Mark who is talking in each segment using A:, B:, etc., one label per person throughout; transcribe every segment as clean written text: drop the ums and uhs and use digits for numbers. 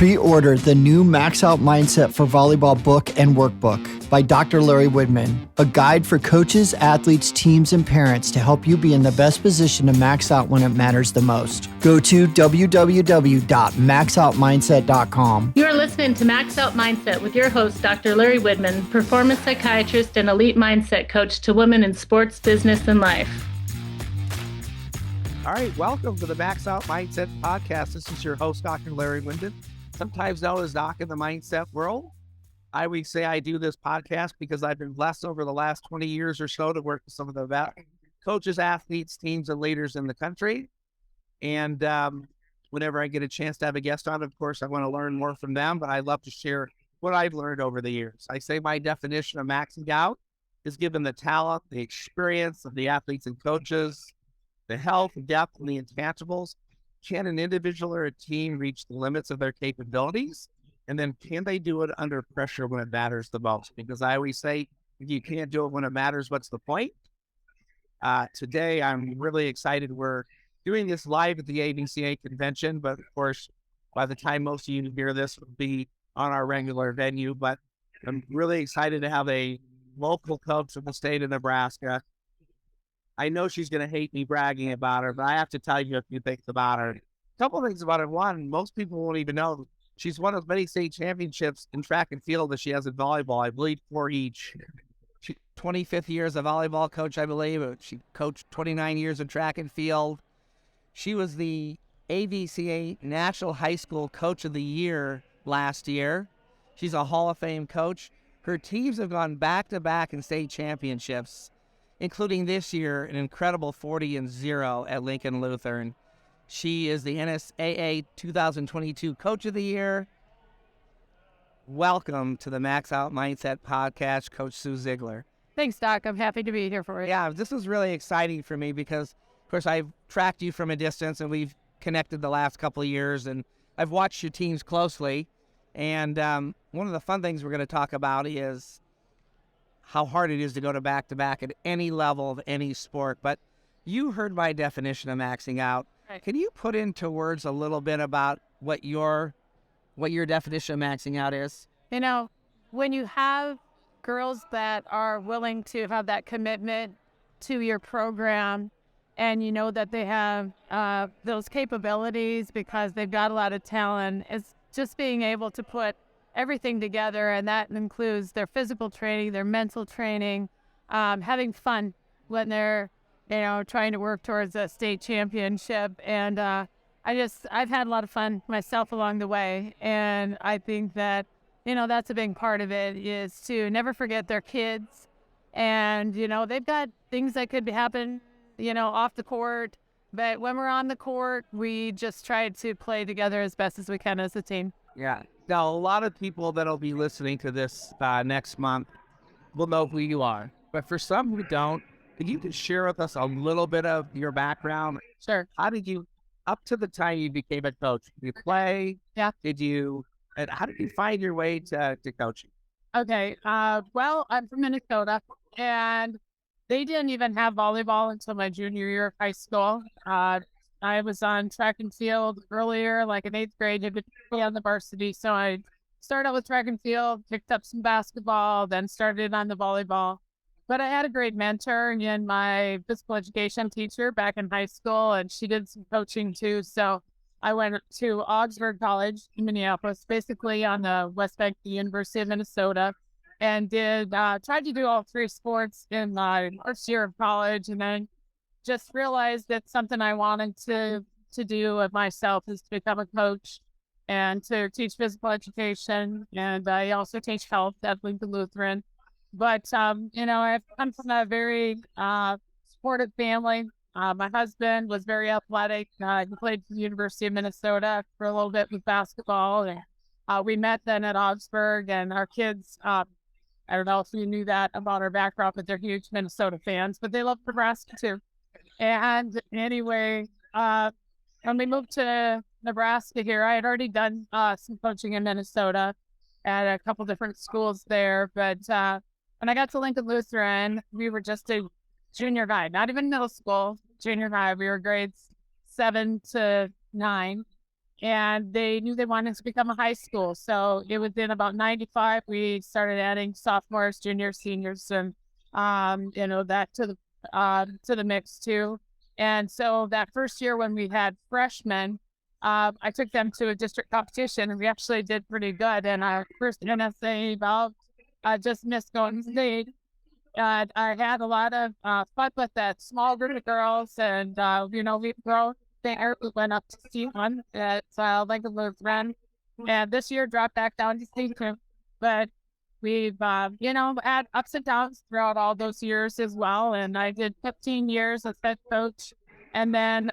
A: Pre-order the new Max Out Mindset for Volleyball book and workbook by Dr. Larry Widman, a guide for coaches, athletes, teams, and parents to help you be in the best position to max out when it matters the most. Go to www.maxoutmindset.com.
B: You are listening to Max Out Mindset with your host, Dr. Larry Widman, performance psychiatrist and elite mindset coach to women in sports, business, and life.
C: All right, welcome to the Max Out Mindset podcast. This is your host, Dr. Larry Widman, sometimes known as Doc in the mindset world. I always say I do this podcast because I've been blessed over the last 20 years or so to work with some of the best coaches, athletes, teams, and leaders in the country. And whenever I get a chance to have a guest on, of course, I want to learn more from them, but I love to share what I've learned over the years. I say my definition of maxing out is given the talent, the experience of the athletes and coaches, the health, the depth, and the intangibles. Can an individual or a team reach the limits of their capabilities? And then can they do it under pressure when it matters the most? Because I always say, if you can't do it when it matters, what's the point? Today, I'm really excited. We're doing this live at the ABCA convention, but of course, by the time most of you hear this, will be on our regular venue. But I'm really excited to have a local coach from the state of Nebraska. I know she's going to hate me bragging about her, but I have to tell you a few things about her. A couple of things about her. One, most people won't even know she's won as many state championships in track and field as she has in volleyball. I believe 4 each. She 25th year as a volleyball coach, I believe. She coached 29 years in track and field. She was the ABCA National High School Coach of the Year last year. She's a Hall of Fame coach. Her teams have gone back-to-back in state championships, including this year, an incredible 40-0 at Lincoln Lutheran. She is the NSAA 2022 Coach of the Year. Welcome to the Max Out Mindset podcast, Coach Sue Ziegler.
D: Thanks, Doc. I'm happy to be here for you.
C: Yeah, this is really exciting for me because, of course, I've tracked you from a distance and we've connected the last couple of years, and I've watched your teams closely. And one of the fun things we're going to talk about is how hard it is to go to back-to-back at any level of any sport. But you heard my definition of maxing out.
D: Right.
C: Can you put into words a little bit about what your definition of maxing out is?
D: You know, when you have girls that are willing to have that commitment to your program and you know that they have those capabilities because they've got a lot of talent, it's just being able to put everything together, and that includes their physical training, their mental training, having fun when they're, trying to work towards a state championship. And I've had a lot of fun myself along the way, and I think that, that's a big part of it, is to never forget their kids. And, they've got things that could happen, off the court, but when we're on the court, we just try to play together as best as we can as a team.
C: Yeah. Now, a lot of people that'll be listening to this next month will know who you are. But for some who don't, could you just share with us a little bit of your background?
D: Sure.
C: How did you, up to the time you became a coach, did you play?
D: Yeah.
C: And how did you find your way to coaching?
D: Okay. Well, I'm from Minnesota, and they didn't even have volleyball until my junior year of high school. I was on track and field earlier, like in 8th grade, I did play on the varsity. So I started out with track and field, picked up some basketball, then started on the volleyball. But I had a great mentor in my physical education teacher back in high school, and she did some coaching too. So I went to Augsburg College in Minneapolis, basically on the West Bank of the University of Minnesota, and tried to do all 3 sports in my first year of college, and then just realized that something I wanted to do of myself is to become a coach and to teach physical education. And I also teach health at Lincoln Lutheran. But, I've come from a very supportive family. My husband was very athletic. He played for the University of Minnesota for a little bit with basketball. And we met then at Augsburg, and our kids, I don't know if you knew that about our background, but they're huge Minnesota fans, but they love Nebraska too. And anyway, when we moved to Nebraska here, I had already done some coaching in Minnesota at a couple different schools there. But when I got to Lincoln Lutheran, we were just a junior high, not even middle school, junior high. We were grades 7 to 9. and they knew they wanted to become a high school. So it was in about 95, we started adding sophomores, juniors, seniors, and, that to the mix too. And so that first year when we had freshmen, I took them to a district competition, and we actually did pretty good. And our first NSA bout, just missed going state. And I had a lot of fun with that small group of girls, and we grown there. We went up to C1 at Lincoln Lutheran, and this year dropped back down to C2. But we've had ups and downs throughout all those years as well. And I did 15 years as head coach, and then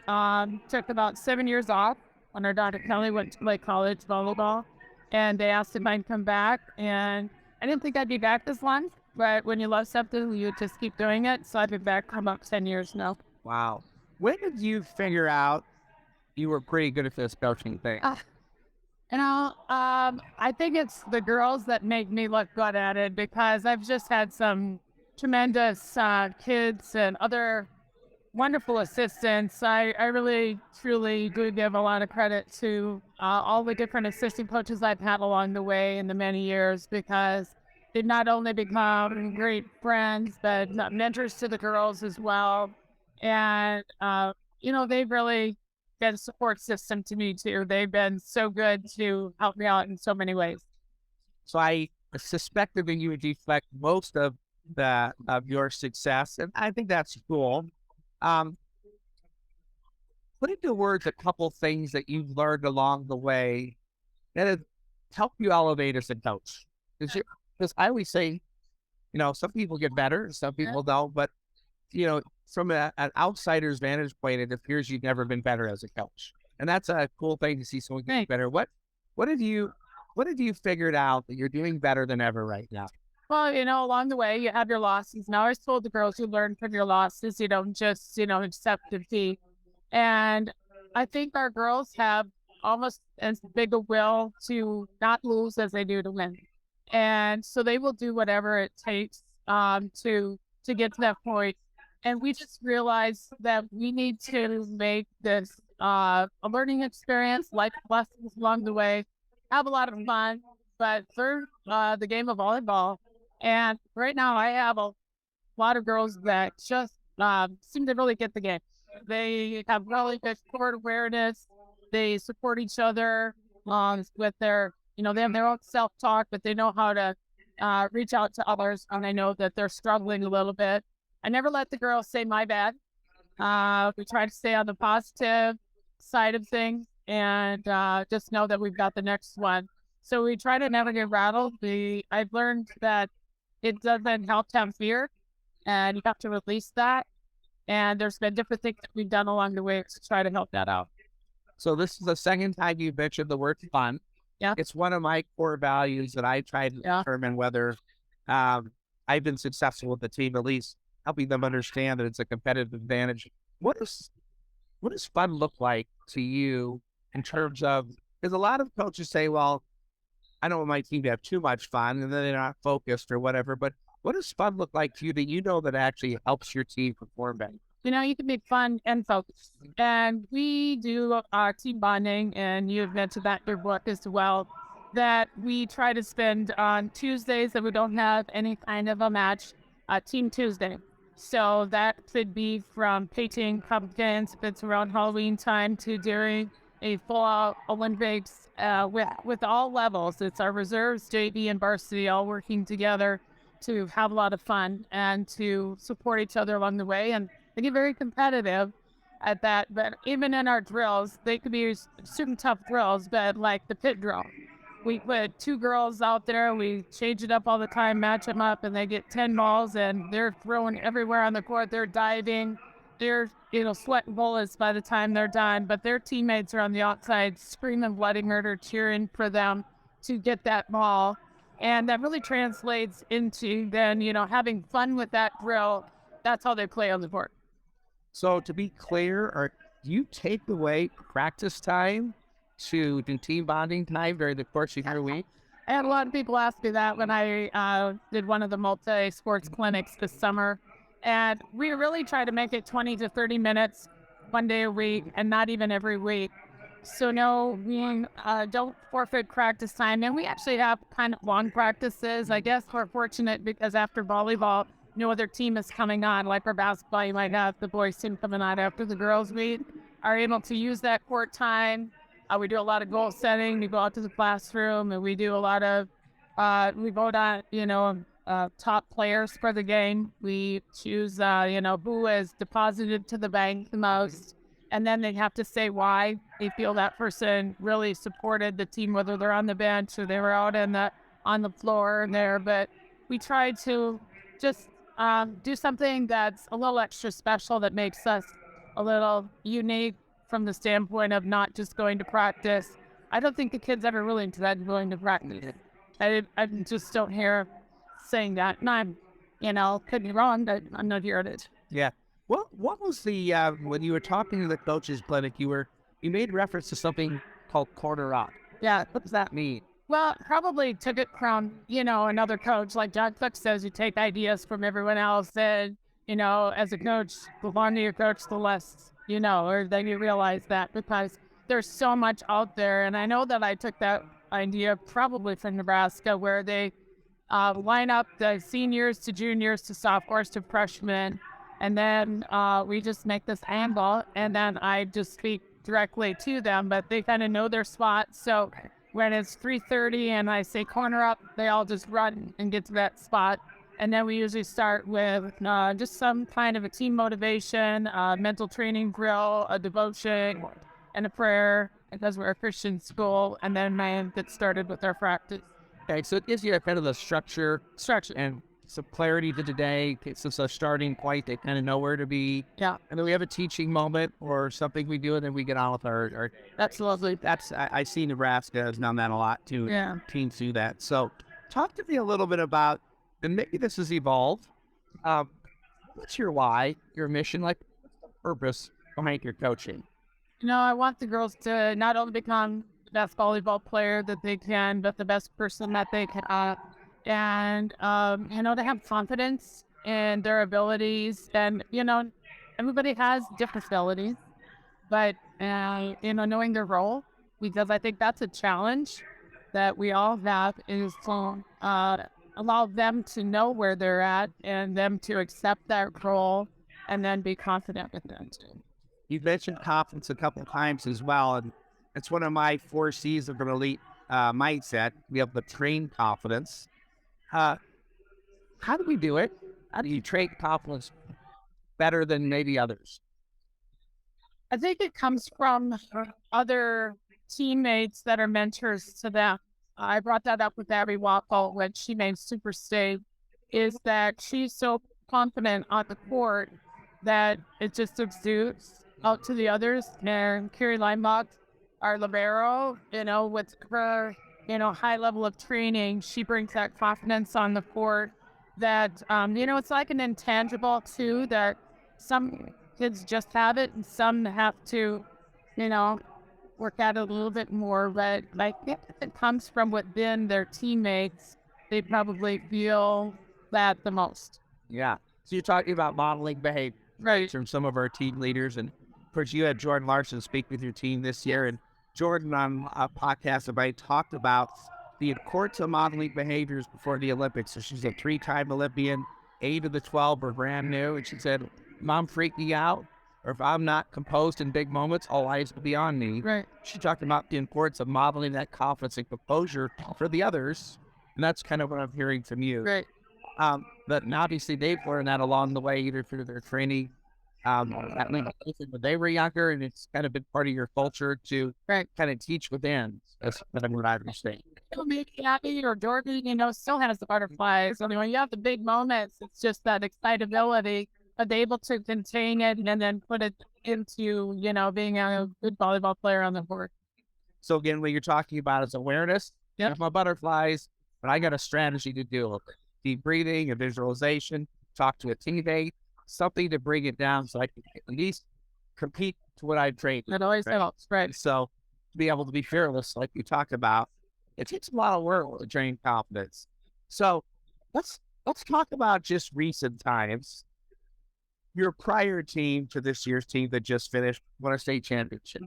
D: took about 7 years off when our daughter Kelly went to play college volleyball, and they asked if I'd come back, and I didn't think I'd be back this long. But when you love something, you just keep doing it. So I've been back for about 10 years now.
C: Wow. When did you figure out you were pretty good at this coaching thing?
D: I think it's the girls that make me look good at it, because I've just had some tremendous kids and other wonderful assistants. I really, truly do give a lot of credit to all the different assistant coaches I've had along the way in the many years, because they've not only become great friends, but mentors to the girls as well. And, they've really been a support system to me too. They've been so good to help me out in so many ways.
C: So I suspected that you would deflect most of your success, and I think that's cool. Put into words a couple things that you've learned along the way that have helped you elevate as a coach. Because I always say, some people get better, some people don't, but, from an outsider's vantage point, it appears you've never been better as a coach. And that's a cool thing to see someone get better. What have you figured out that you're doing better than ever right now?
D: Well, along the way, you have your losses. And I always told the girls, you learn from your losses. You don't just, accept defeat. And I think our girls have almost as big a will to not lose as they do to win. And so they will do whatever it takes to get to that point. And we just realized that we need to make this a learning experience, life lessons along the way, have a lot of fun, but learn the game of volleyball. And right now I have a lot of girls that just seem to really get the game. They have really good sport awareness. They support each other with their, they have their own self-talk, but they know how to reach out to others when they know that they're struggling a little bit. I never let the girls say my bad. We try to stay on the positive side of things, and just know that we've got the next one. So we try to never get rattled. I've learned that it doesn't help to have fear, and you have to release that. And there's been different things that we've done along the way to try to help that out.
C: So this is the second time you've mentioned the word fun.
D: Yeah.
C: It's one of my core values that I try to determine whether I've been successful with the team, at least helping them understand that it's a competitive advantage. What does fun look like to you in terms of, because a lot of coaches say, well, I don't want my team to have too much fun, and then they're not focused or whatever, but what does fun look like to you that that actually helps your team perform better?
D: You can be fun and focused. And we do our team bonding, and you've mentioned that in your book as well, that we try to spend on Tuesdays that we don't have any kind of a match, Team Tuesday. So that could be from painting pumpkins if it's around Halloween time, to during a full-out Olympics with all levels. It's our reserves, JV, and varsity all working together to have a lot of fun and to support each other along the way. And they get very competitive at that. But even in our drills, they could be certain tough drills, but like the pit drill. We put 2 girls out there, we change it up all the time, match them up, and they get 10 balls, and they're throwing everywhere on the court. They're diving. They're, sweating bullets by the time they're done, but their teammates are on the outside screaming bloody murder, cheering for them to get that ball. And that really translates into then, having fun with that drill. That's how they play on the court.
C: So to be clear, do you take away practice time to do team bonding time during the course of your week?
D: I had a lot of people ask me that when I did one of the multi-sports clinics this summer. And we really try to make it 20 to 30 minutes one day a week, and not even every week. So no, we don't forfeit practice time. And we actually have kind of long practices. I guess we're fortunate because after volleyball, no other team is coming on. Like for basketball, you might have the boys team coming on after the girls. We are able to use that court time. We do a lot of goal setting. We go out to the classroom and we do a lot of, we vote on, top players for the game. We choose, who has deposited to the bank the most. And then they have to say why they feel that person really supported the team, whether they're on the bench or they were out on the floor there. But we try to just do something that's a little extra special that makes us a little unique from the standpoint of not just going to practice. I don't think the kids ever really dread going to practice. I just don't hear saying that. And I'm, could be wrong, but I'm not hearing it.
C: Yeah. Well, what was the when you were talking to the coaches clinic, you made reference to something called corner up.
D: Yeah.
C: What does that mean?
D: Well, probably took it from, another coach. Like John Cook says, you take ideas from everyone else. And, as a coach, the longer you coach, the less you know, or then you realize that because there's so much out there. And I know that I took that idea probably from Nebraska where they line up the seniors to juniors to sophomores to freshmen. And then we just make this handball, and then I just speak directly to them, but they kind of know their spot. So when it's 3:30 and I say corner up, they all just run and get to that spot. And then we usually start with just some kind of a team motivation, mental training drill, a devotion, and a prayer, because we're a Christian school. And then man get started with our practice.
C: Okay, so it gives you a kind of the structure and some clarity to today. It's a starting point. They kind of know where to be.
D: Yeah.
C: And then we have a teaching moment or something we do, and then we get on with our
D: That's lovely.
C: I see Nebraska has done that a lot too.
D: Yeah.
C: Teams do that. So talk to me a little bit about, and maybe this has evolved. What's your why, your mission, like purpose behind your coaching?
D: I want the girls to not only become the best volleyball player that they can, but the best person that they can. And, to have confidence in their abilities. And, everybody has different abilities, but, knowing their role, because I think that's a challenge that we all have is to allow them to know where they're at and them to accept that role and then be confident with them too.
C: You've mentioned confidence a couple of times as well, and it's one of my 4 C's of an elite mindset. We have the train confidence. How do we do it? How do you train confidence better than maybe others?
D: I think it comes from other teammates that are mentors to them. I brought that up with Abby Waffle when she made Super State, is that she's so confident on the court that it just exudes out to the others. And Carrie Leinbach, our libero, with her high level of training, she brings that confidence on the court that, it's like an intangible too, that some kids just have it and some have to, work at it a little bit more. But I think if it comes from within their teammates, they probably feel that the most.
C: Yeah. So you're talking about modeling behavior.
D: Right.
C: From some of our team leaders. And of course, you had Jordan Larson speak with your team this year. And Jordan on a podcast about talked about the importance of modeling behaviors before the Olympics. So she's a 3-time Olympian, 8 of the 12 were brand new. And she said, if I'm freaking out or if I'm not composed in big moments, all eyes will be on me.
D: Right.
C: She talked about the importance of modeling that confidence and composure for the others. And that's kind of what I'm hearing from you.
D: Right.
C: But obviously they've learned that along the way, either through their training, when they were younger, and it's kind of been part of your culture to kind of teach within. That's what I understand.
D: Maybe Abby or Jordan, still has the butterflies. I mean, when you have the big moments, it's just that excitability, but they're able to contain it and then put it into, being a good volleyball player on the court.
C: So again, what you're talking about is awareness.
D: Yep.
C: I have my butterflies, but I got a strategy to do it. Deep breathing, a visualization, talk to a teammate, something to bring it down so I can at least compete to what I trained.
D: That always helps, right?
C: So to be able to be fearless, like you talked about, it takes a lot of work to train confidence. So let's talk about just recent times. Your prior team to this year's team that just finished won a state championship.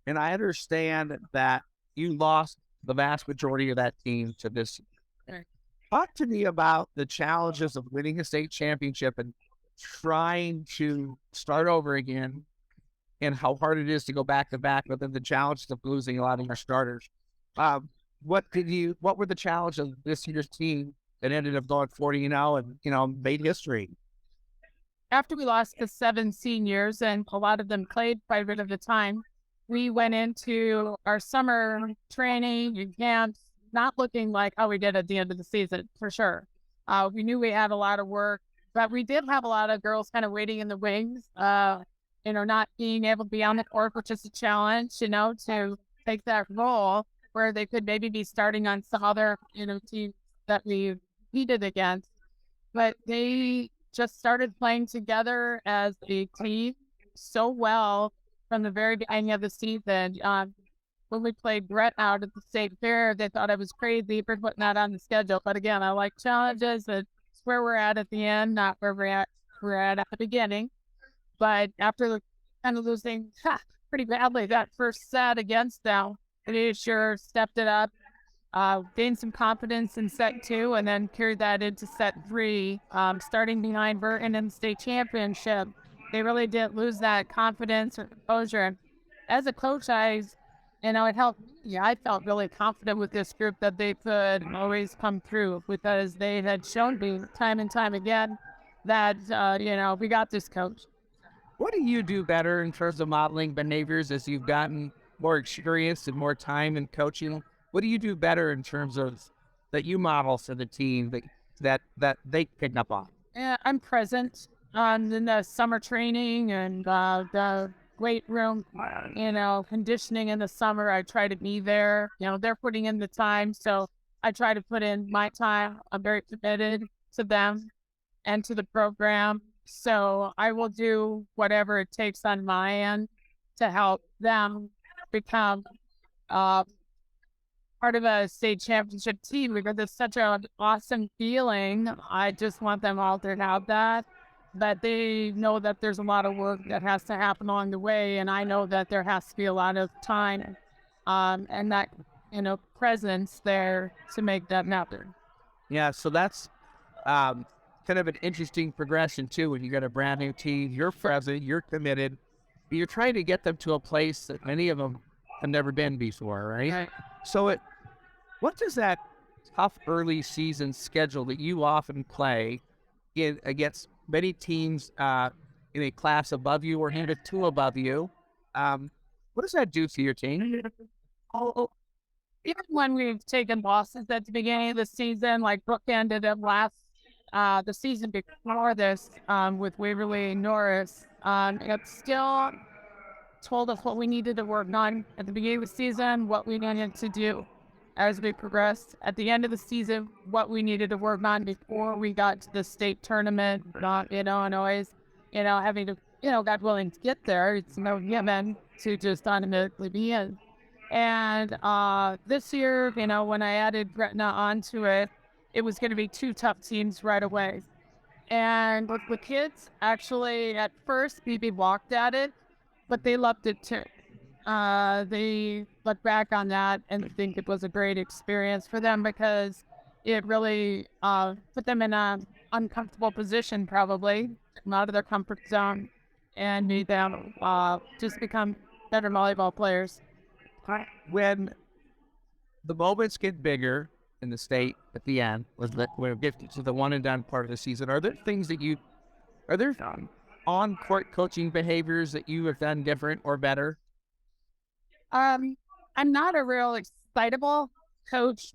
C: And I understand that you lost the vast majority of that team to this.
D: Right.
C: Talk to me about the challenges of winning a state championship and trying to start over again, and how hard it is to go back to back, but then the challenges of losing a lot of your starters. What were the challenges of this year's team that ended up going 40-0 and, made history?
D: After we lost the 7 seniors, and a lot of them played quite a bit of the time, we went into our summer training and camps not looking like how we did at the end of the season, for sure. We knew we had a lot of work, but we did have a lot of girls kind of waiting in the wings, not being able to be on the court, which is a challenge, to take that role where they could maybe be starting on some other, teams that we competed against. But they just started playing together as a team so well from the very beginning of the season. When we played Brett out at the state fair, they thought I was crazy for putting that on the schedule. But again, I like challenges. It's where we're at the end, not where we're at the beginning. But after kind of losing pretty badly that first set against them, they sure stepped it up, gained some confidence in set 2, and then carried that into set 3, starting behind Burton in the state championship. They really didn't lose that confidence or composure. As a coach, it helped me. I felt really confident with this group that they could always come through, because they had shown me time and time again that, we got this, coach.
C: What do you do better in terms of modeling behaviors as you've gotten more experience and more time in coaching? What do you do better in terms of that you model to the team that they pick up on?
D: Yeah, I'm present in the summer training and the weight room, conditioning in the summer. I try to be there. They're putting in the time, so I try to put in my time. I'm very committed to them and to the program. So I will do whatever it takes on my end to help them become part of a state championship team, because it's such an awesome feeling. I just want them all to have that. But they know that there's a lot of work that has to happen along the way, and I know that there has to be a lot of time and that presence there to make that happen.
C: Yeah, so that's kind of an interesting progression too. When you got a brand new team, you're present, you're committed, but you're trying to get them to a place that many of them have never been before, right? So what does that tough early season schedule that you often play against many teams in a class above you or even 2 above you, what does that do to your team?
D: Even when we've taken losses at the beginning of the season, like Brooke ended up the season before this with Waverly Norris, it still told us what we needed to work on at the beginning of the season, what we needed to do as we progressed. At the end of the season, what we needed to work on before we got to the state tournament, and always, having to, God willing to get there. It's no given to just automatically be in. And this year, when I added Gretna onto it, it was going to be 2 tough teams right away. And the kids actually, at first, maybe walked at it, but they loved it too. They look back on that and think it was a great experience for them, because it really put them in an uncomfortable position, probably, out of their comfort zone, and made them just become better volleyball players.
C: When the moments get bigger in the state at the end, when we get to the one and done part of the season, are there things that are there on-court coaching behaviors that you have done different or better?
D: I'm not a real excitable coach,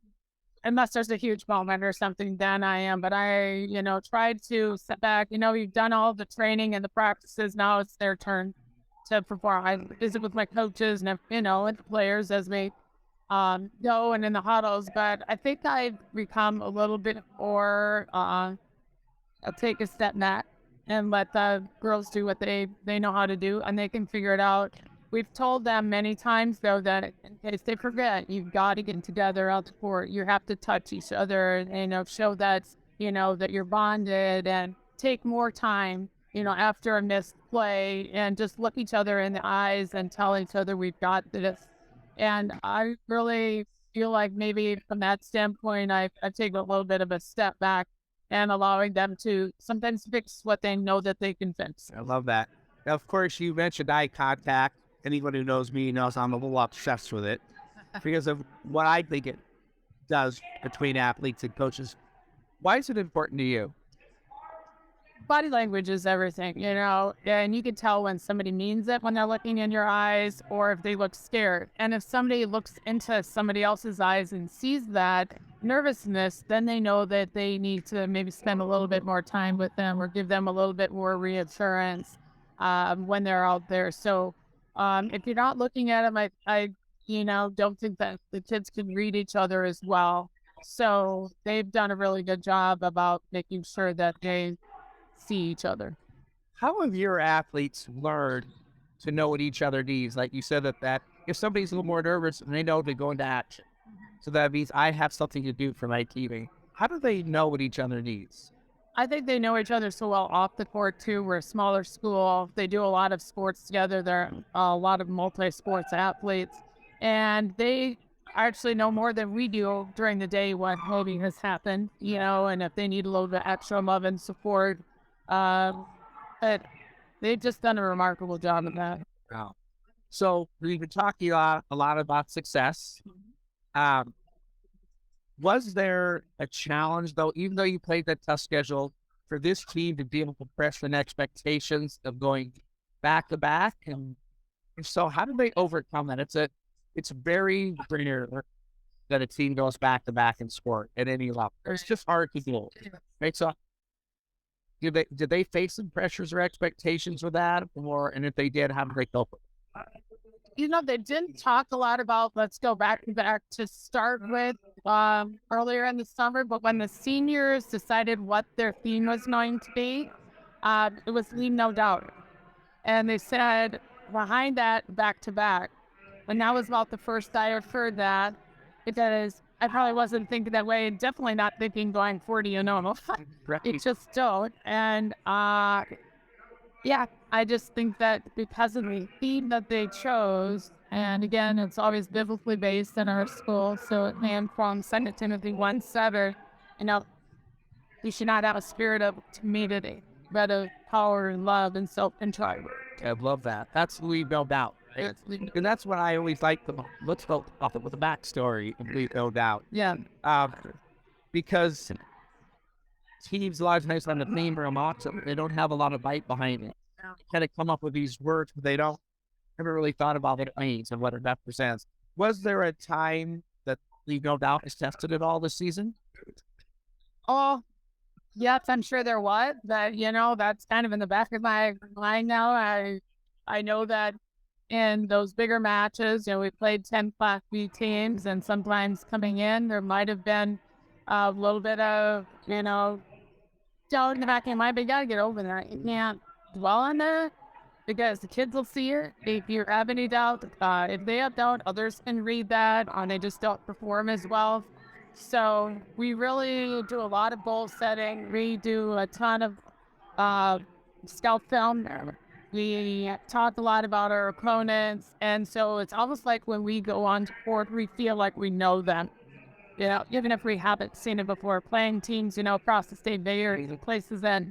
D: unless there's a huge moment or something, then I am. But I, tried to sit back. You've done all the training and the practices. Now it's their turn to perform. I visit with my coaches and, and the players as we go and in the huddles. But I think I've become a little bit more, I'll take a step back and let the girls do what they know how to do, and they can figure it out. We've told them many times, though, that in case they forget, you've got to get together out the court. You have to touch each other and, show that, that you're bonded, and take more time, after a missed play and just look each other in the eyes and tell each other we've got this. And I really feel like maybe from that standpoint, I've taken a little bit of a step back and allowing them to sometimes fix what they know that they can fix.
C: I love that. Now, of course, you mentioned eye contact. Anyone who knows me knows I'm a little obsessed with it because of what I think it does between athletes and coaches. Why is it important to you?
D: Body language is everything, and you can tell when somebody means it when they're looking in your eyes or if they look scared. And if somebody looks into somebody else's eyes and sees that nervousness, then they know that they need to maybe spend a little bit more time with them or give them a little bit more reassurance when they're out there. So if you're not looking at them, I don't think that the kids can read each other as well. So they've done a really good job about making sure that they see each other.
C: How have your athletes learned to know what each other needs? Like you said that if somebody's a little more nervous and they know to go into action, so that means I have something to do for my teaming. How do they know what each other needs?
D: I think they know each other so well off the court too. We're a smaller school. They do a lot of sports together. They're a lot of multi-sports athletes, and they actually know more than we do during the day what maybe has happened, and if they need a little bit extra love and support. But they've just done a remarkable job of that.
C: Wow. So we've been talking a lot about success. Was there a challenge, though, even though you played that tough schedule, for this team to be able to press the expectations of going back to back? And if so, how did they overcome that? It's very rare that a team goes back to back in sport at any level. It's just hard to do. Right? So did they face some pressures or expectations with that? And if they did, how did they cope with it?
D: They didn't talk a lot about let's go back to back to start with earlier in the summer, but when the seniors decided what their theme was going to be, it was Leave No Doubt. And they said behind that, back to back. And that was about the first I had heard that, because I probably wasn't thinking that way, and definitely not thinking going 40 and normal. It just don't. And I just think that because of the theme that they chose, and again, it's always biblically based in our school, so it ran from 2 Timothy 1:7, you should not have a spirit of timidity, but of power and love and self-control.
C: I love that. That's Leave No Doubt. Right? And that's what I always like the most. Let's go off it with a backstory and Leave No Doubt.
D: Yeah.
C: Because teams a lot of times on the theme or a motto, they don't have a lot of bite behind it. Kind of come up with these words, but they never really thought about what it means and what it represents. Was there a time that Leave No Doubt is tested at all this season?
D: Oh, yes, I'm sure there was. But that's kind of in the back of my mind now. I know that in those bigger matches, we played 10 Class B teams, and sometimes coming in, there might have been a little bit of, doubt in the back of your mind, but you got to get over that. You can't dwell on that because the kids will see it. If you have any doubt, if they have doubt, others can read that, and they just don't perform as well. So we really do a lot of goal setting. We do a ton of scout film. We talk a lot about our opponents, and so it's almost like when we go on to court, we feel like we know them. Even if we haven't seen it before, playing teams, across the state Bay Area, places that,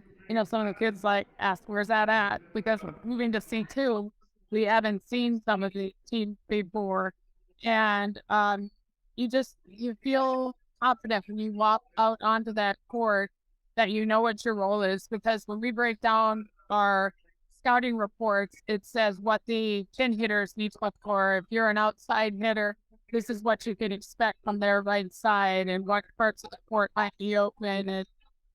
D: some of the kids ask, where's that at? Because moving to C2, we haven't seen some of the teams before. And you feel confident when you walk out onto that court that you know what your role is. Because when we break down our scouting reports, it says what the pin hitters need to look for. If you're an outside hitter, this is what you can expect from their right side and what parts of the court might be open.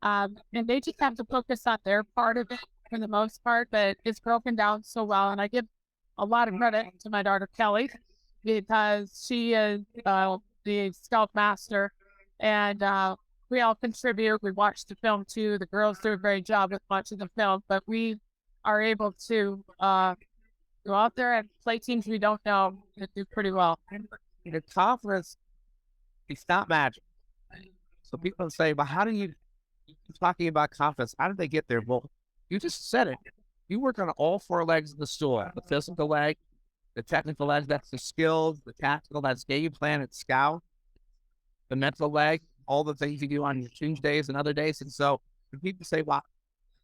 D: And they just have to focus on their part of it for the most part, but it's broken down so well. And I give a lot of credit to my daughter, Kelly, because she is the scout master, and we all contribute. We watch the film too. The girls do a great job with watching the film, but we are able to go out there and play teams we don't know and do pretty well.
C: The conference, it's not magic. So people say, but how do you, talking about conference, how did they get there? Well, you just said it. You work on all four legs of the stool: the physical leg, the technical leg, that's the skills; the tactical, that's game plan and scout; the mental leg, all the things you do on your Tuesdays and other days. And so when people say, "Well,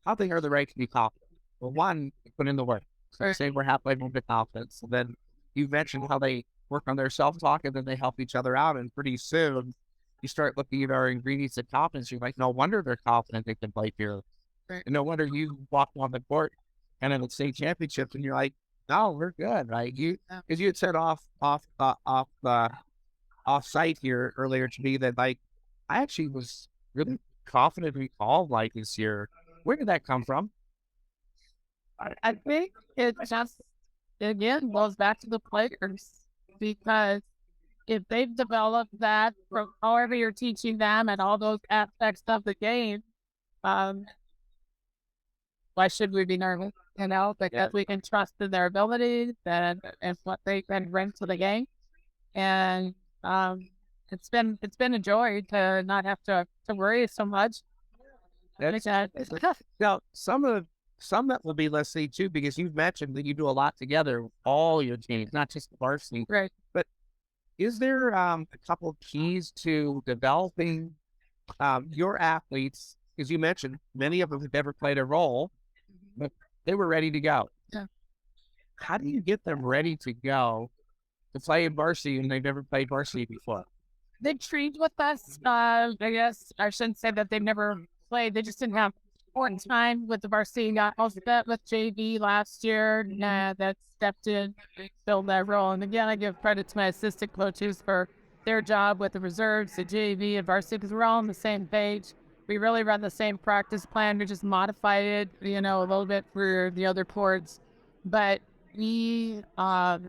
C: how they are the right to be confident?" Well, one, they put in the work. So say we're halfway home to confidence. And then you mentioned how they work on their self-talk and then they help each other out. And pretty soon you start looking at our ingredients of confidence. You're like, no wonder they're confident they can play here. Right. And no wonder you walk on the court and in the state championships and you're like, no, we're good, right? Because you had said off site here earlier to me that like I actually was really confident we called like this year. Where did that come from?
D: I think it just, again, goes back to the players, because if they've developed that from however you're teaching them and all those aspects of the game, why should we be nervous? Because we can trust in their abilities and what they can bring to the game. And it's been a joy to not have to worry so much.
C: Now, some that will be listening too, because you've mentioned that you do a lot together, all your teams, not just the varsity.
D: Right.
C: But is there a couple of keys to developing your athletes? Because you mentioned many of them have never played a role, but they were ready to go.
D: Yeah.
C: How do you get them ready to go to play in varsity and they've never played varsity before?
D: They trained with us. I guess I shouldn't say that they've never played. They just didn't have important time with the varsity. Got also met with JV last year that stepped in, filled that role. And again, I give credit to my assistant coaches for their job with the reserves, the JV, and varsity, because we're all on the same page. We really run the same practice plan. We just modified it, a little bit for the other courts. But we have,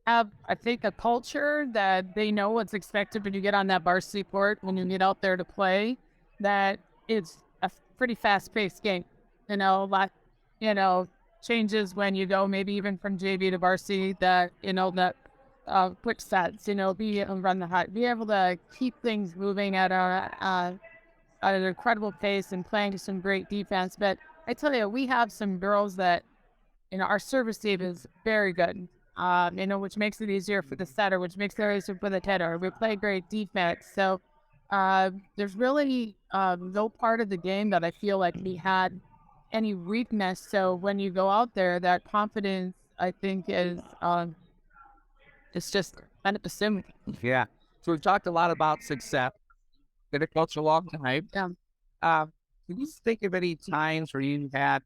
D: I think, a culture that they know what's expected when you get on that varsity court, when you get out there to play, that it's a pretty fast-paced game. A lot, changes when you go maybe even from JV to varsity, that, that quick sets, be able to run the hot, be able to keep things moving at an incredible pace and playing some great defense. But I tell you, we have some girls that, our service team is very good, which makes it easier for the setter, which makes it easier for the hitter. We play great defense. So there's really no part of the game that I feel like we had any weakness. So when you go out there, that confidence, I think, is it's just kind of assumed.
C: Yeah. So we've talked a lot about success. Been a coach a long time.
D: Yeah.
C: Can you think of any times where you had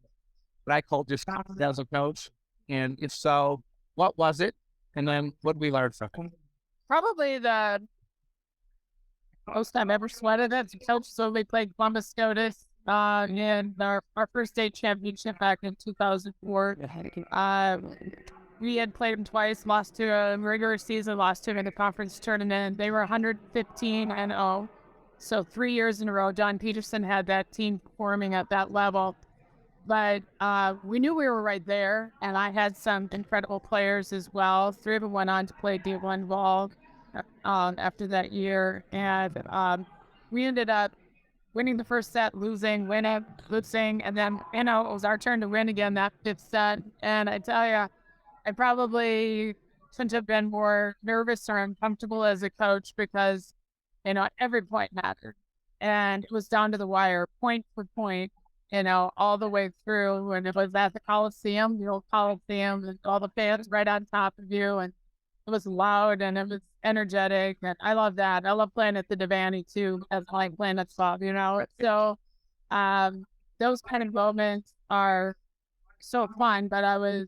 C: what I call just as a coach? And if so, what was it? And then what did we learn from it?
D: Probably the most time ever sweated as a coach. So we played Columbus SCOTUS in our first state championship back in 2004. We had played them twice, lost to a regular season, lost to them in the conference tournament. They were 115-0. So 3 years in a row, John Peterson had that team performing at that level. But we knew we were right there, and I had some incredible players as well. 3 of them went on to play D1 ball after that year. And we ended up winning the first set, losing, winning, losing. And then, it was our turn to win again that 5th set. And I tell you, I probably couldn't have been more nervous or uncomfortable as a coach, because every point mattered. And it was down to the wire, point for point, all the way through. And it was at the Coliseum, the old Coliseum, and all the fans right on top of you. And it was loud and it was energetic. And I love that. I love playing at the Devaney too, as I like playing at Club, So those kind of moments are so fun. But I was,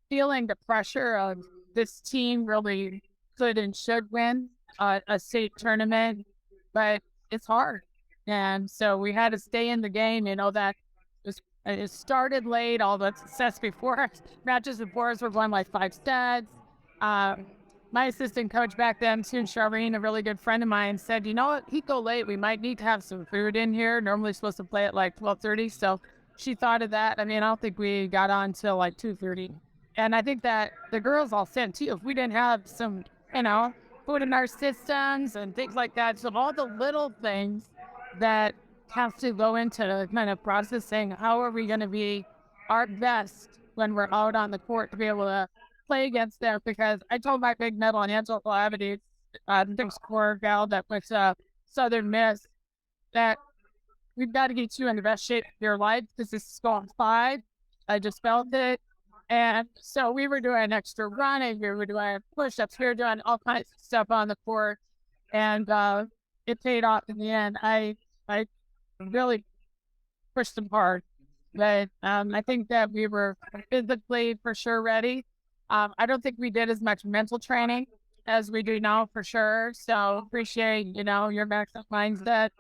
D: feeling the pressure of this team really could and should win a state tournament, but it's hard. And so we had to stay in the game, that it started late, all the success before, matches before us were won like 5 sets. My assistant coach back then, soon Charlene, a really good friend of mine, said, what, he'd go late, we might need to have some food in here. Normally supposed to play at like 12:30. So she thought of that. I don't think we got on till like 2:30. And I think that the girls all said too, if we didn't have some, food in our systems and things like that. So all the little things that have to go into kind of processing how are we going to be our best when we're out on the court to be able to play against them. Because I told my big medal and Angela Calamity, the score gal that was Southern Miss, that we've got to get you in the best shape of your life because this is going 5. I just felt it. And so we were doing extra running, we were doing push-ups, we were doing all kinds of stuff on the court. And it paid off in the end. I really pushed them hard. But I think that we were physically for sure ready. I don't think we did as much mental training as we do now for sure. So appreciate, your maxed up mindset.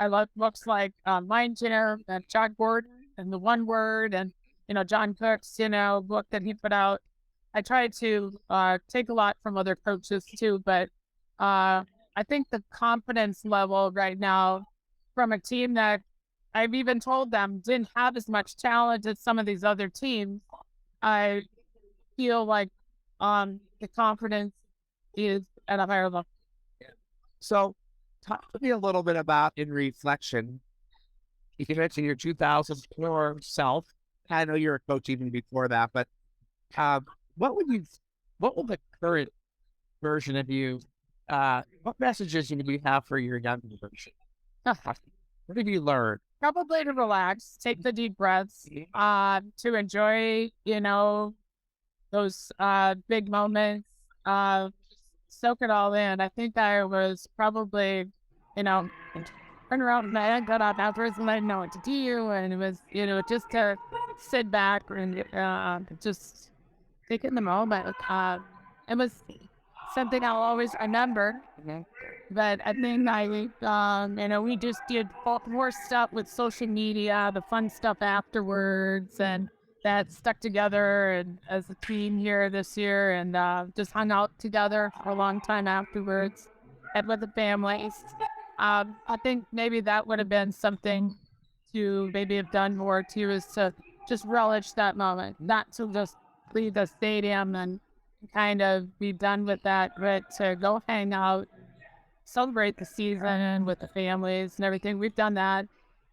D: I love books like Mind Gym and John Gordon and The One Word and, John Cook's, book that he put out. I try to take a lot from other coaches too, but I think the confidence level right now from a team that I've even told them didn't have as much talent as some of these other teams, I feel like the confidence is at a higher level.
C: So talk to me a little bit about in reflection. You mentioned your 2004 self. I know you're a coach even before that, but what would the current version of you, what messages do you have for your younger version? What have you learned?
D: Probably to relax, take the deep breaths, to enjoy, those big moments, soak it all in. I think I was probably, turn around and I got up afterwards and I didn't know what to do. And it was, just to sit back and just take it in the moment. It was something I'll always remember. But I think we just did more stuff with social media, the fun stuff afterwards, and that stuck together and as a team here this year, and just hung out together for a long time afterwards, and with the families. I think maybe that would have been something to maybe have done more too, is to just relish that moment, not to just leave the stadium and kind of be done with that, but to go hang out, celebrate the season with the families and everything. We've done that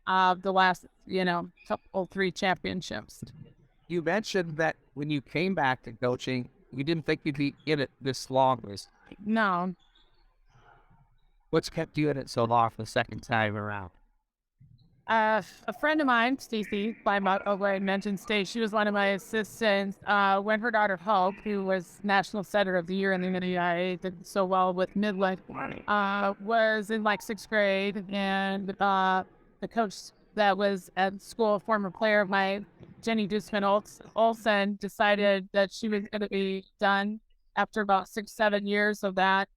D: the last, 3 championships.
C: You mentioned that when you came back to coaching, you didn't think you'd be in it this long.
D: No.
C: What's kept you in it so long the second time around?
D: A friend of mine, Stacy, I mentioned Stacy, she was one of my assistants when her daughter Hope, who was National Setter of the Year in the NAIA, did so well with Midland, was in 6th grade, and the coach that was at school, former player of mine, Jenny Dusman Olsen, decided that she was going to be done after about 6-7 years of that.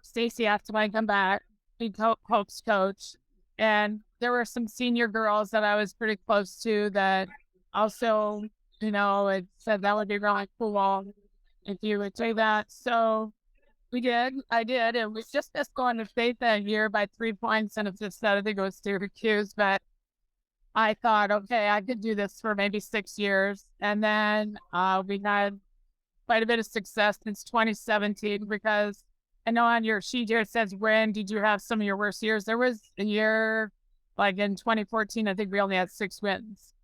D: Stacy asked me to come back, be Hope's coach, and there were some senior girls that I was pretty close to that also, it said that would be really cool if you would do that. So I did. It was just missed going to state that year by 3 points, and it's just that I think it was Syracuse, but I thought, okay, I could do this for maybe 6 years. And then we had quite a bit of success since 2017, because I know on your sheet here it says, when did you have some of your worst years? There was a year, in 2014, I think we only had 6 wins.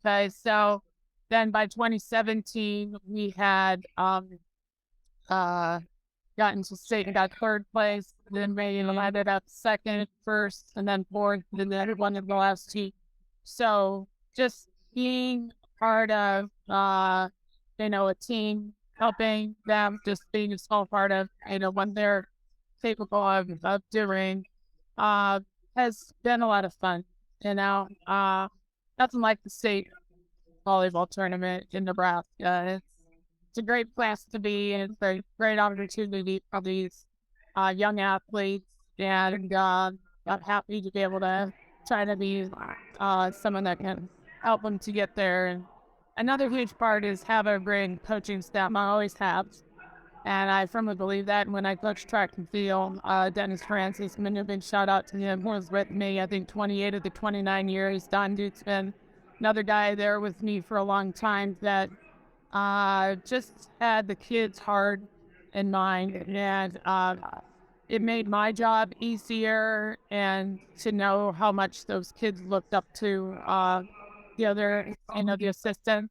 D: Okay, so then by 2017, we had gotten to state and got 3rd place. Then we ended up 2nd, 1st, and then 4th, and then one of the last 2. So just being part of, a team, helping them, just being a small part of, what they're capable of doing, has been a lot of fun. Nothing like the state volleyball tournament in Nebraska. It's a great place to be, and it's a great opportunity for these young athletes, and I'm happy to be able to try to be someone that can help them to get there. And another huge part is have a great coaching staff. I always have, and I firmly believe that. When I coached track and field, Dennis Francis, a big shout out to him, who was with me, I think 28 of the 29 years. Don Duke's been another guy there with me for a long time that just had the kids hard in mind, and it made my job easier, and to know how much those kids looked up to the other, the assistant,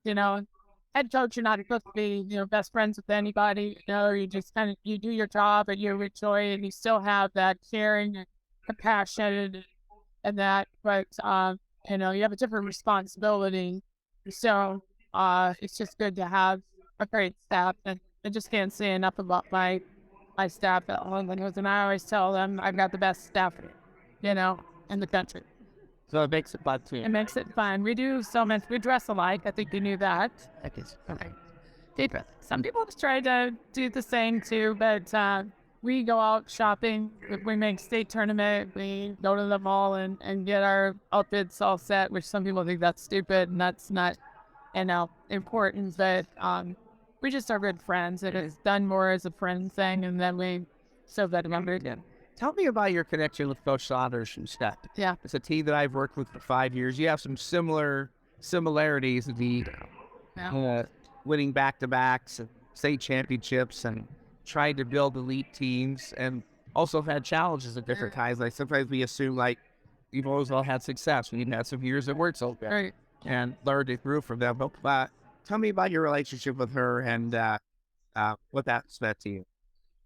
D: head coach, you're not supposed to be, best friends with anybody, you just you do your job and you enjoy it, and you still have that caring and compassion and that, but, you have a different responsibility. So, it's just good to have a great staff, and I just can't say enough about my staff at Lincoln, and I always tell them I've got the best staff, in the country.
C: So it makes it fun too.
D: It makes it fun. We do so much. We dress alike. I think you knew that. Okay. Some people try to do the same too, but we go out shopping. If we make state tournament, we go to the mall and get our outfits all set, which some people think that's stupid, and that's not, important. But we just are good friends. It is done more as a friend thing, and then we so that remembered.
C: Yeah. Tell me about your connection with Coach Saunders and stuff.
D: Yeah.
C: It's a team that I've worked with for 5 years. You have some similarities in the winning back-to-backs and state championships and trying to build elite teams, and also have had challenges at different times. Like sometimes we assume like you've always all had success. We even had some years that weren't so good,
D: Right.
C: and learned it grew from them. But tell me about your relationship with her and what that's meant to you.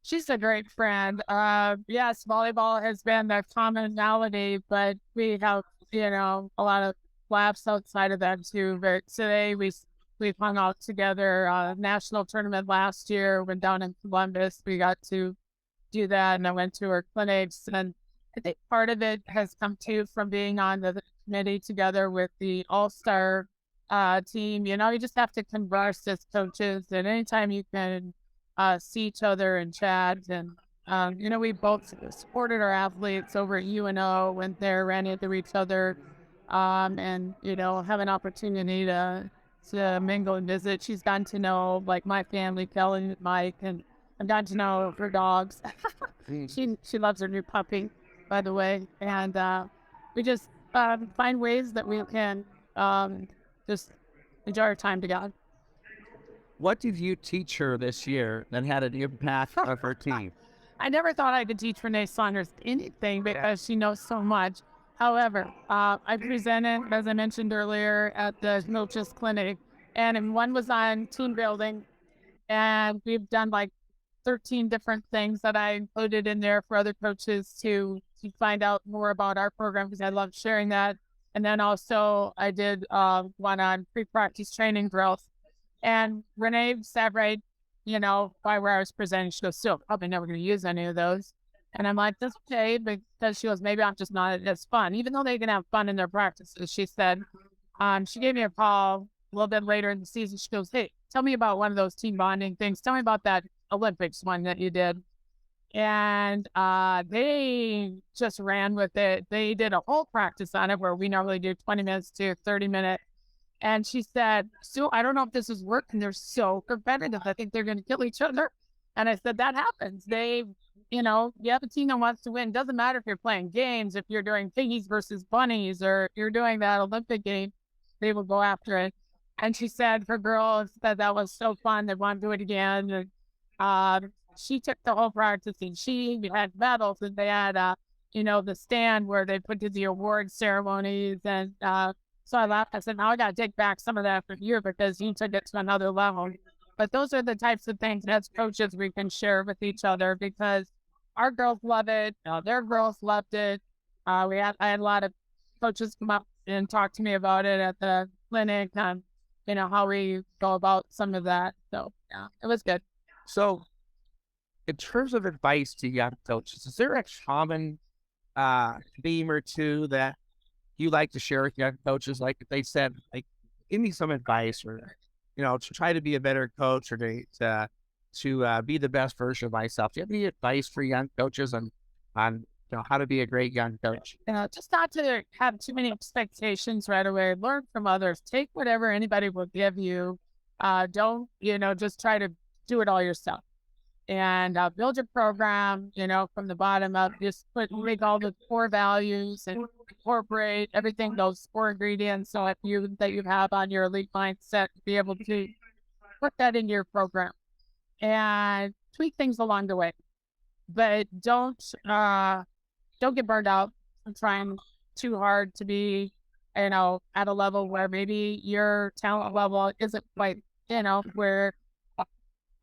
D: She's a great friend. Yes, volleyball has been the commonality, but we have, a lot of laughs outside of that too. But today we've hung out together. National tournament last year, went down in Columbus. We got to do that, and I went to her clinics. And I think part of it has come too from being on the committee together with the all-star team. You just have to converse as coaches, and anytime you can see each other and chat. And, we both supported our athletes over at UNO, went there, ran into each other, and, have an opportunity to mingle and visit. She's gotten to know, like, my family, Kelly and Mike, and I've gotten to know her dogs. She loves her new puppy, by the way. And we just find ways that we can just enjoy our time together.
C: What did you teach her this year that had an impact on her team?
D: I never thought I could teach Renee Saunders anything because she knows so much. However, I presented, as I mentioned earlier, at the coaches clinic, and one was on team building, and we've done like 13 different things that I included in there for other coaches to find out more about our program, because I love sharing that. And then also I did one on pre-practice training drills. And Renee sat right, by where I was presenting. She goes, "So probably never going to use any of those." And I'm like, "That's okay," because she goes, "Maybe I'm just not as fun," even though they can have fun in their practices. She said, she gave me a call a little bit later in the season. She goes, "Hey, tell me about one of those team bonding things. Tell me about that Olympics one that you did." And they just ran with it. They did a whole practice on it where we normally do 20 minutes to 30 minutes. And she said, "So I don't know if this is working. They're so competitive. I think they're going to kill each other." And I said, "That happens. You have a team that wants to win. Doesn't matter if you're playing games, if you're doing piggies versus bunnies, or if you're doing that Olympic game, they will go after it." And she said her girls said that was so fun. They want to do it again. And she took the whole practice, and she had medals, and they had, the stand where they put to the award ceremonies. And so I laughed. I said, "Now I got to take back some of that from you because you took it to another level." But those are the types of things as coaches we can share with each other, because our girls love it. Their girls loved it. I had a lot of coaches come up and talk to me about it at the clinic, and how we go about some of that. So yeah, it was good.
C: So, in terms of advice to young coaches, is there a common theme or two that you like to share with young coaches? Like if they said, like, "Give me some advice," or to try to be a better coach, or to be the best version of myself. Do you have any advice for young coaches on how to be a great young coach?
D: Just not to have too many expectations right away. Learn from others. Take whatever anybody will give you. Don't just try to do it all yourself. And build your program, from the bottom up. Just make all the core values and incorporate everything, those core ingredients, so that you have on your elite mindset, to be able to put that into your program and tweak things along the way. but don't get burned out from trying too hard to be, at a level where maybe your talent level isn't quite, where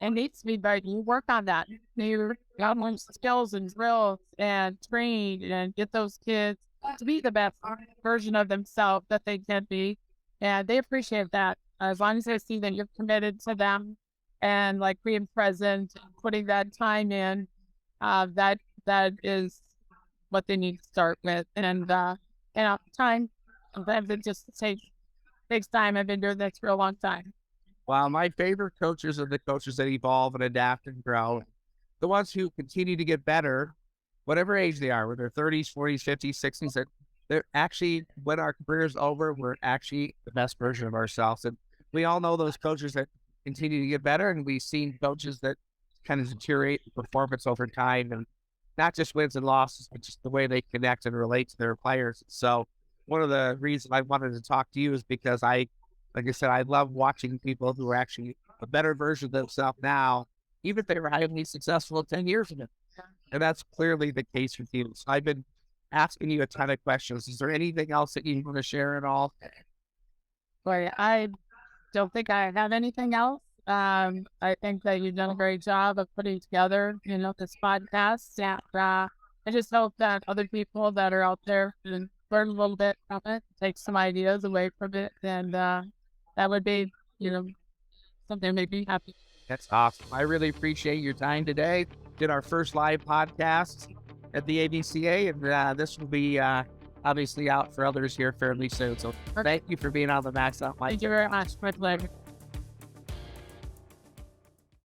D: it needs to be, but you work on that. You got more skills and drills and train and get those kids to be the best version of themselves that they can be. And they appreciate that. As long as they see that you're committed to them and like being present, putting that time in, that is what they need to start with. And time, sometimes it just takes time. I've been doing this for a long time.
C: While my favorite coaches are the coaches that evolve and adapt and grow, the ones who continue to get better, whatever age they are, whether they're 30s, 40s, 50s, 60s, that they're actually, when our career is over, we're actually the best version of ourselves. And we all know those coaches that continue to get better, and we've seen coaches that kind of deteriorate in performance over time, and not just wins and losses, but just the way they connect and relate to their players. So one of the reasons I wanted to talk to you is because like I said, I love watching people who are actually a better version of themselves now, even if they were highly successful 10 years ago. And that's clearly the case with you. So I've been asking you a ton of questions. Is there anything else that you want to share at all?
D: Boy, I don't think I have anything else. I think that you've done a great job of putting together, this podcast. And I just hope that other people that are out there can learn a little bit from it, take some ideas away from it, and that would be, something that made me happy.
C: That's awesome. I really appreciate your time today. Did our first live podcast at the ABCA, and this will be obviously out for others here fairly soon. So thank you for being on the Max Out Mindset.
D: Thank you very much. My pleasure.